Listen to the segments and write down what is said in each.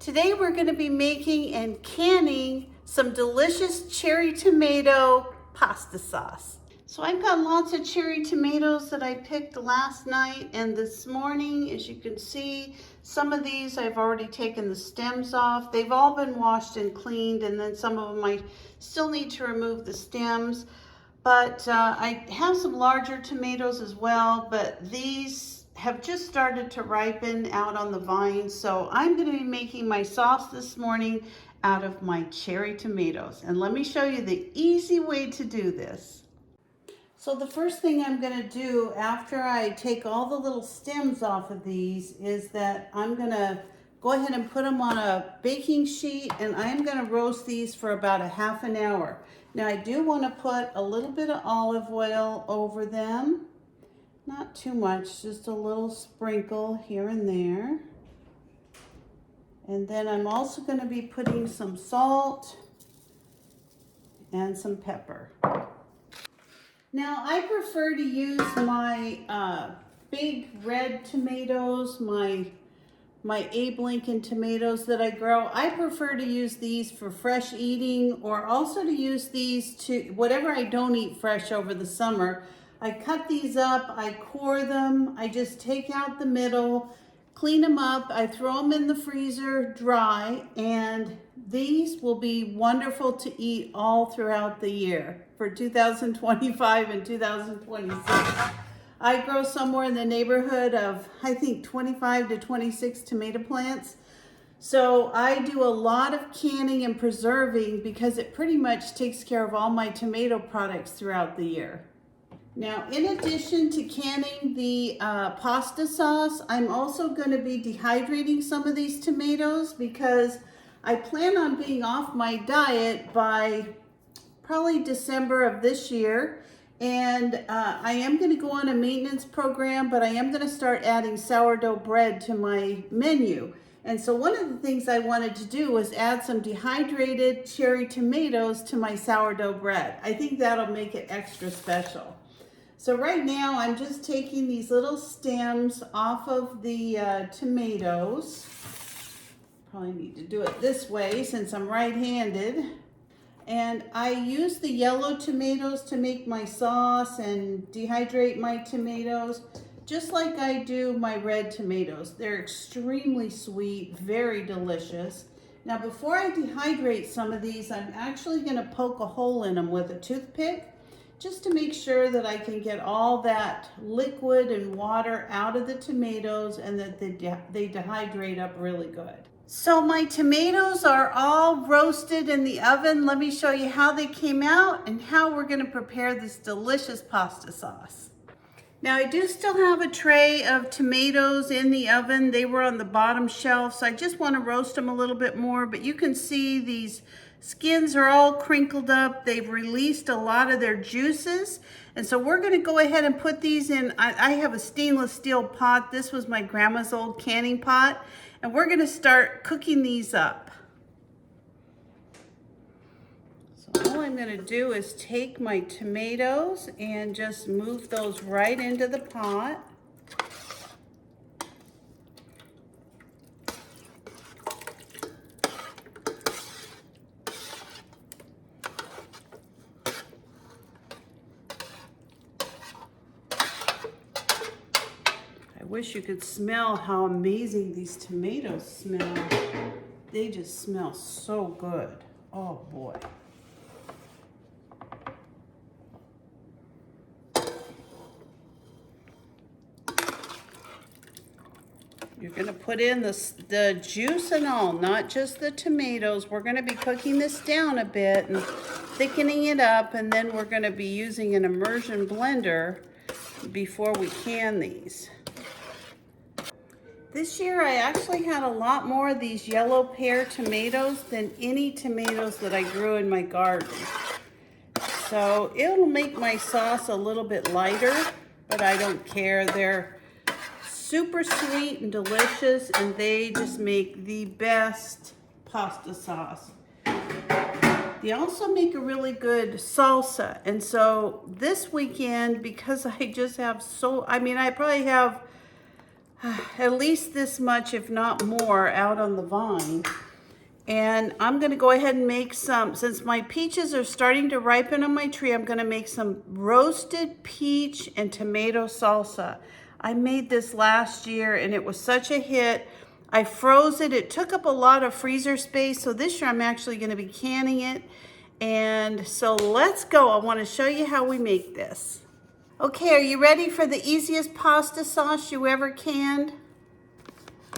Today we're going to be making and canning some delicious cherry tomato pasta sauce. So I've got lots of cherry tomatoes that I picked last night and this morning. As you can see, some of these I've already taken the stems off. They've all been washed and cleaned, and then some of them I still need to remove the stems. But I have some larger tomatoes as well, but these have just started to ripen out on the vine. So I'm going to be making my sauce this morning out of my cherry tomatoes. And let me show you the easy way to do this. So the first thing I'm going to do after I take all the little stems off of these is that I'm going to go ahead and put them on a baking sheet, and I'm going to roast these for about a half an hour. Now I do want to put a little bit of olive oil over them. Not too much, just a little sprinkle here and there. And then I'm also going to be putting some salt and some pepper. Now I prefer to use my big red tomatoes, my Abe Lincoln tomatoes that I grow. I prefer to use these for fresh eating, or also to use these to whatever I don't eat fresh over the summer. I cut these up, I core them, I just take out the middle, clean them up, I throw them in the freezer dry, and these will be wonderful to eat all throughout the year for 2025 and 2026. I grow somewhere in the neighborhood of, I think, 25 to 26 tomato plants. So I do a lot of canning and preserving because it pretty much takes care of all my tomato products throughout the year. Now, in addition to canning the pasta sauce, I'm also going to be dehydrating some of these tomatoes because I plan on being off my diet by probably December of this year. And I am going to go on a maintenance program, but I am going to start adding sourdough bread to my menu. And so one of the things I wanted to do was add some dehydrated cherry tomatoes to my sourdough bread. I think that'll make it extra special. So right now I'm just taking these little stems off of the tomatoes. Probably need to do it this way since I'm right-handed. And I use the yellow tomatoes to make my sauce and dehydrate my tomatoes, just like I do my red tomatoes. They're extremely sweet, very delicious. Now before I dehydrate some of these, I'm actually going to poke a hole in them with a toothpick, just to make sure that I can get all that liquid and water out of the tomatoes and that they dehydrate up really good. So my tomatoes are all roasted in the oven. Let me show you how they came out and how we're going to prepare this delicious pasta sauce. Now I do still have a tray of tomatoes in the oven. They were on the bottom shelf, so I just want to roast them a little bit more, but you can see these skins are all crinkled up. They've released a lot of their juices. And so we're going to go ahead and put these in. I have a stainless steel pot. This was my grandma's old canning pot. And we're going to start cooking these up. So all I'm going to do is take my tomatoes and just move those right into the pot. I wish you could smell how amazing these tomatoes smell. They just smell so good. Oh boy. You're going to put in the juice and all, not just the tomatoes. We're going to be cooking this down a bit and thickening it up, and then we're going to be using an immersion blender before we can these. This year I actually had a lot more of these yellow pear tomatoes than any tomatoes that I grew in my garden. So it'll make my sauce a little bit lighter, but I don't care. They're super sweet and delicious, and they just make the best pasta sauce. They also make a really good salsa. And so this weekend, because I just have I probably have at least this much, if not more, out on the vine. And I'm gonna go ahead and make some, since my peaches are starting to ripen on my tree, I'm gonna make some roasted peach and tomato salsa. I made this last year and it was such a hit. I froze it. It took up a lot of freezer space. So this year I'm actually gonna be canning it. And so let's go. I wanna show you how we make this. Okay, are you ready for the easiest pasta sauce you ever canned?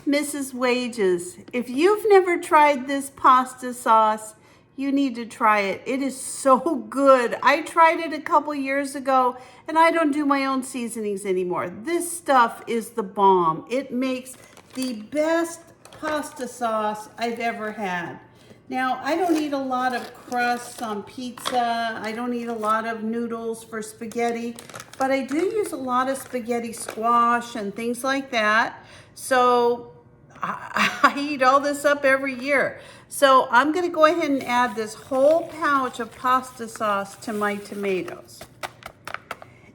Mrs. Wages, if you've never tried this pasta sauce, you need to try it. It is so good. I tried it a couple years ago and I don't do my own seasonings anymore. This stuff is the bomb. It makes the best pasta sauce I've ever had. Now, I don't eat a lot of crusts on pizza. I don't eat a lot of noodles for spaghetti, but I do use a lot of spaghetti squash and things like that. So I eat all this up every year. So I'm gonna go ahead and add this whole pouch of pasta sauce to my tomatoes.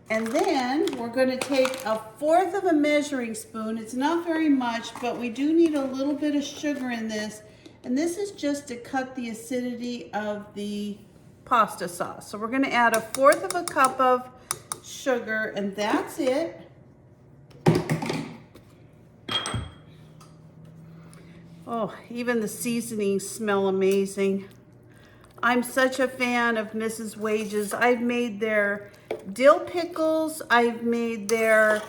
And then we're gonna take 1/4 of a measuring spoon. It's not very much, but we do need a little bit of sugar in this. And this is just to cut the acidity of the pasta sauce. So we're gonna add 1/4 of a cup of sugar, and that's it. Oh, even the seasonings smell amazing. I'm such a fan of Mrs. Wages. I've made their dill pickles. I've made their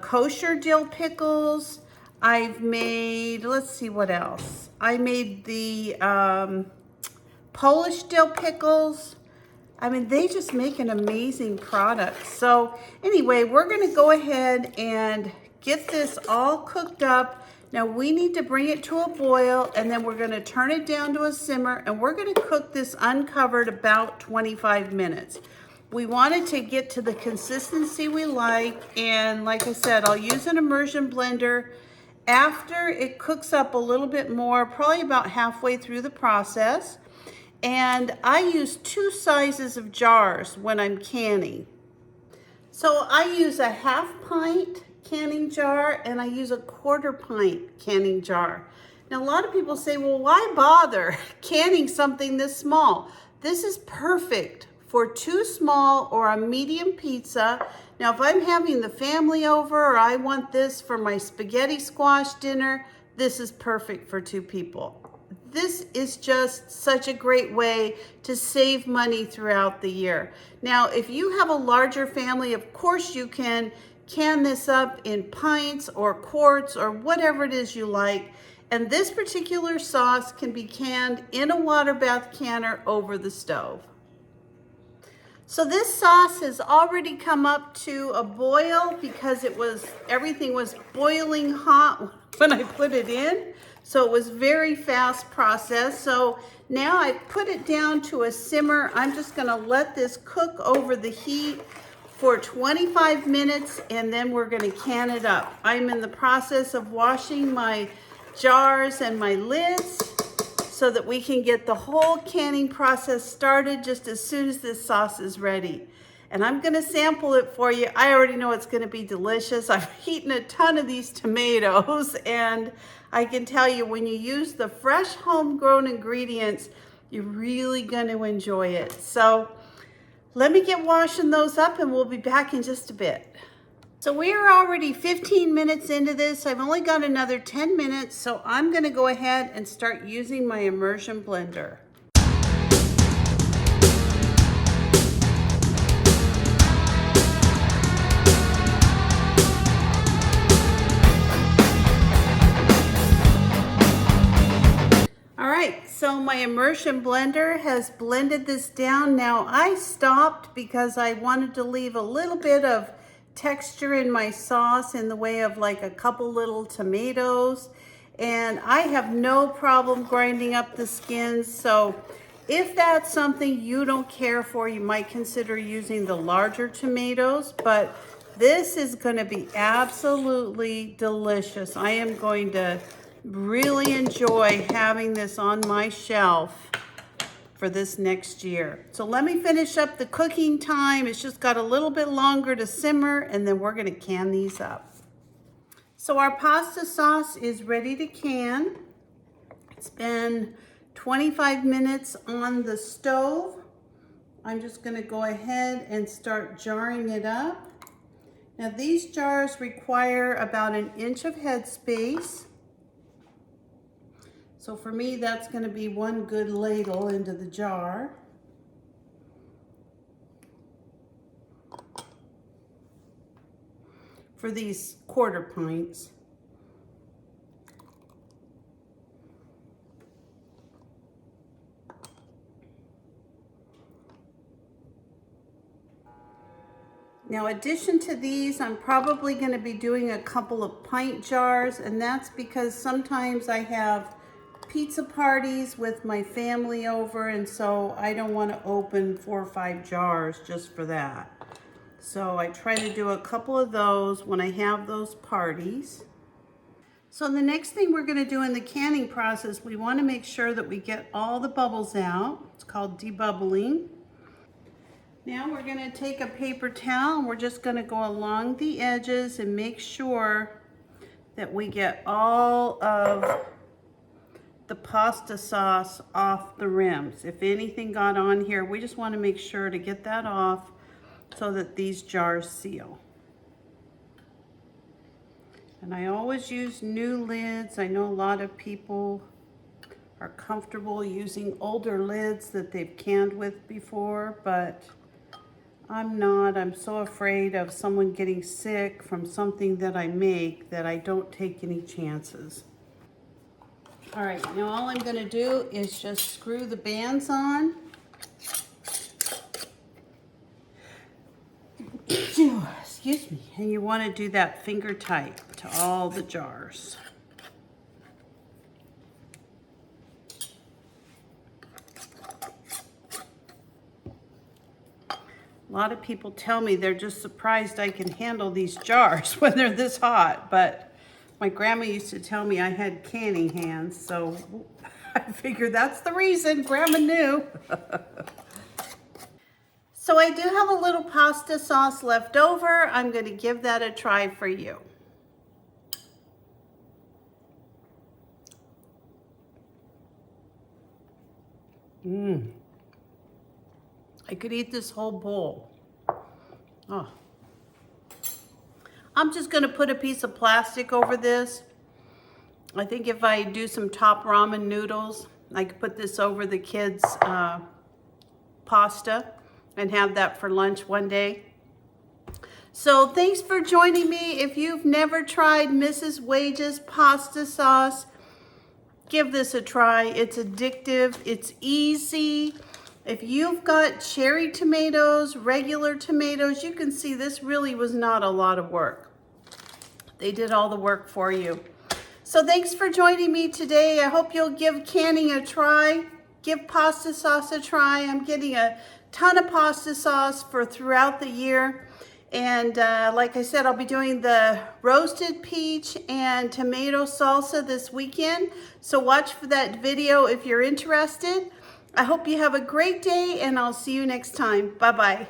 kosher dill pickles. I've made, let's see what else. I made the Polish dill pickles. I mean, they just make an amazing product. So anyway, we're gonna go ahead and get this all cooked up. Now we need to bring it to a boil and then we're gonna turn it down to a simmer and we're gonna cook this uncovered about 25 minutes. We want it to get to the consistency we like, and like I said, I'll use an immersion blender. After it cooks up a little bit more, probably about halfway through the process, and I use 2 sizes of jars when I'm canning. So I use a 1/2 pint canning jar and I use a 1/4 pint canning jar. Now a lot of people say, well, why bother canning something this small? This is perfect for 2 small or a medium pizza. Now if I'm having the family over or I want this for my spaghetti squash dinner, this is perfect for 2 people. This is just such a great way to save money throughout the year. Now, if you have a larger family, of course you can can this up in pints or quarts or whatever it is you like. And this particular sauce can be canned in a water bath canner over the stove. So this sauce has already come up to a boil because everything was boiling hot when I put it in. So it was very fast process. So now I put it down to a simmer. I'm just gonna let this cook over the heat for 25 minutes and then we're gonna can it up. I'm in the process of washing my jars and my lids so that we can get the whole canning process started just as soon as this sauce is ready. And I'm gonna sample it for you. I already know it's gonna be delicious. I've eaten a ton of these tomatoes and I can tell you when you use the fresh homegrown ingredients, you're really gonna enjoy it. So let me get washing those up and we'll be back in just a bit. So we are already 15 minutes into this. I've only got another 10 minutes, so I'm gonna go ahead and start using my immersion blender. All right, so my immersion blender has blended this down. Now I stopped because I wanted to leave a little bit of texture in my sauce in the way of like a couple little tomatoes, and I have no problem grinding up the skins. So if that's something you don't care for, you might consider using the larger tomatoes, but this is going to be absolutely delicious. I am going to really enjoy having this on my shelf for this next year. So let me finish up the cooking time. It's just got a little bit longer to simmer and then we're gonna can these up. So our pasta sauce is ready to can. It's been 25 minutes on the stove. I'm just gonna go ahead and start jarring it up. Now these jars require about 1 inch of headspace. So for me, that's gonna be 1 good ladle into the jar. For these 1/4 pints. Now, in addition to these, I'm probably going to be doing a couple of pint jars, and that's because sometimes I have pizza parties with my family over, and so I don't want to open 4 or 5 jars just for that. So I try to do a couple of those when I have those parties. So the next thing we're going to do in the canning process, we want to make sure that we get all the bubbles out. It's called debubbling. Now we're going to take a paper towel and we're just going to go along the edges and make sure that we get all of the pasta sauce off the rims. If anything got on here, we just want to make sure to get that off so that these jars seal. And I always use new lids. I know a lot of people are comfortable using older lids that they've canned with before, but I'm not. I'm so afraid of someone getting sick from something that I make that I don't take any chances. All right, now all I'm going to do is just screw the bands on. Excuse me. And you want to do that finger tight to all the jars. A lot of people tell me they're just surprised I can handle these jars when they're this hot, but my grandma used to tell me I had canning hands, so I figured that's the reason. Grandma knew. So I do have a little pasta sauce left over. I'm going to give that a try for you. I could eat this whole bowl. Oh. I'm just gonna put a piece of plastic over this. I think if I do some top ramen noodles, I could put this over the kids' pasta and have that for lunch one day. So thanks for joining me. If you've never tried Mrs. Wage's pasta sauce, give this a try. It's addictive, it's easy. If you've got cherry tomatoes, regular tomatoes, you can see this really was not a lot of work. They did all the work for you. So thanks for joining me today. I hope you'll give canning a try. Give pasta sauce a try. I'm getting a ton of pasta sauce for throughout the year. And like I said, I'll be doing the roasted peach and tomato salsa this weekend. So watch for that video if you're interested. I hope you have a great day, and I'll see you next time. Bye-bye.